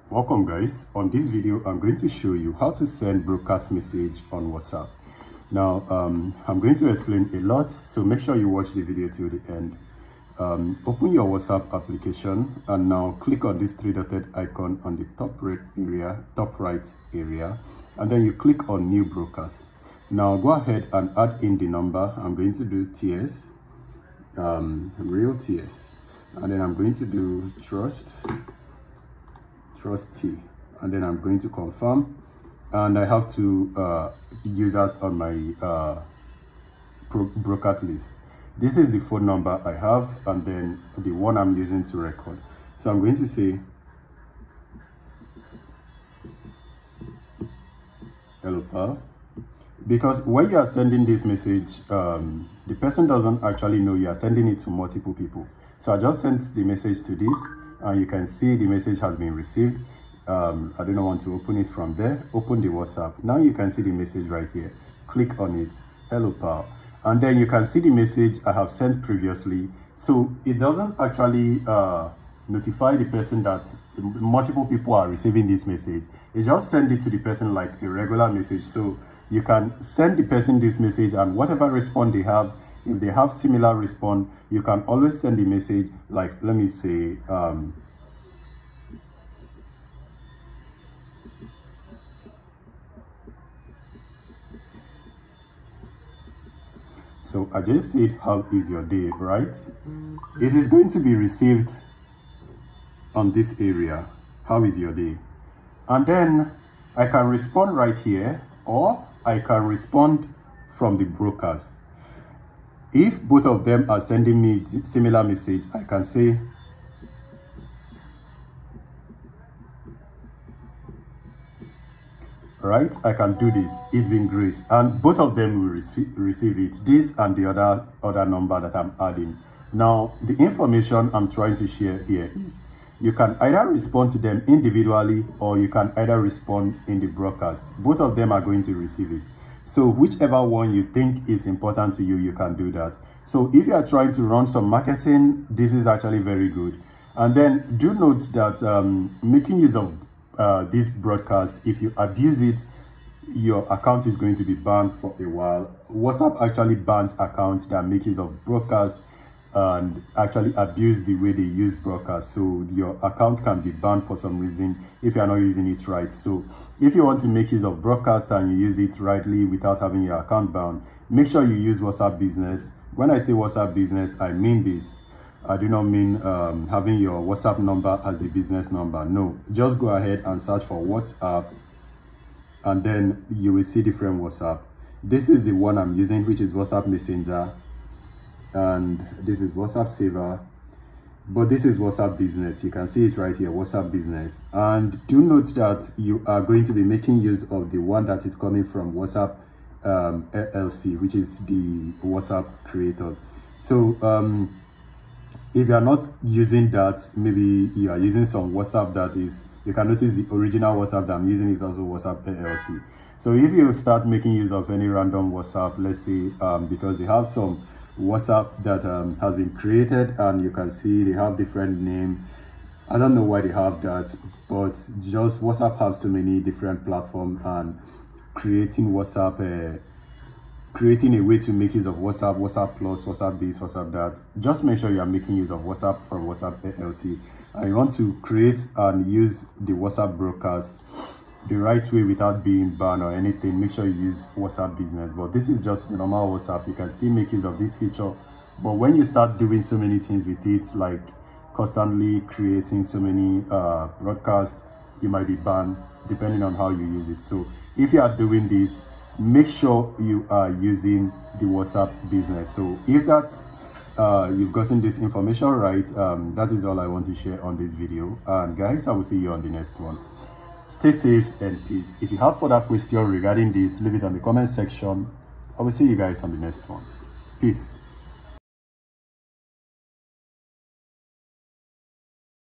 Welcome guys. On this video I'm going to show you how to send broadcast message on WhatsApp. Now I'm going to explain a lot, so make sure you watch the video till the end. Open your WhatsApp application and now click on this three-dotted icon on the top right area, and then you click on new broadcast. Now go ahead and add in the number. I'm going to do TS, real TS, and then I'm going to do trust T, and then I'm going to confirm, and I have two users on my broadcast list. This is the phone number I have, and then the one I'm using to record. So I'm going to say hello pal, because when you are sending this message, the person doesn't actually know you are sending it to multiple people. So I just sent the message to this, and you can see the message has been received. I do not want to open it from there. Open the WhatsApp. Now you can see the message right here. Click on it. Hello pal, and then you can see the message I have sent previously. So it doesn't actually notify the person that multiple people are receiving this message. It just send it to the person like a regular message. So you can send the person this message, and whatever response they have, if they have similar response, you can always send the message like, let me say, so I just said, how is your day, right? It is going to be received on this area. How is your day? And then I can respond right here, or I can respond from the broadcast. If both of them are sending me similar message, I can say right, I can do this. It's been great, and both of them will receive it, this and the other number that I'm adding. Now the information I'm trying to share here is you can either respond to them individually, or you can either respond in the broadcast. Both of them are going to receive it. So whichever one you think is important to you, you can do that. So if you are trying to run some marketing, this is actually very good. And then do note that making use of this broadcast, if you abuse it, your account is going to be banned for a while. WhatsApp actually bans accounts that make use of broadcast and actually abuse the way they use broadcast. So your account can be banned for some reason if you are not using it right. So if you want to make use of broadcast and you use it rightly without having your account bound, make sure you use WhatsApp Business. When I say WhatsApp Business, I mean this. I do not mean having your WhatsApp number as a business number. No, just go ahead and search for WhatsApp, and then you will see different WhatsApp. This is the one I'm using, which is WhatsApp Messenger, and this is WhatsApp Saver, but this is WhatsApp Business. You can see it right here, WhatsApp Business. And do note that you are going to be making use of the one that is coming from WhatsApp LLC, which is the WhatsApp creators. So if you are not using that, maybe you are using some WhatsApp that is, you can notice the original WhatsApp that I'm using is also WhatsApp LLC. So if you start making use of any random WhatsApp, let's say because they have some WhatsApp that has been created, and you can see they have different name. I don't know why they have that, but just WhatsApp has so many different platforms, and creating WhatsApp, creating a way to make use of WhatsApp, WhatsApp Plus, WhatsApp this, WhatsApp that. Just make sure you are making use of WhatsApp from WhatsApp LLC, and you want to create and use the WhatsApp broadcast the right way without being banned or anything. Make sure you use WhatsApp Business. But this is just normal WhatsApp. You can still make use of this feature, but when you start doing so many things with it, like constantly creating so many broadcasts, you might be banned depending on how you use it. So if you are doing this, make sure you are using the WhatsApp Business. So if that's you've gotten this information right, that is all I want to share on this video. And guys, I will see you on the next one. Stay safe and peace. If you have further questions regarding this, leave it on the comment section. I will see you guys on the next one. Peace.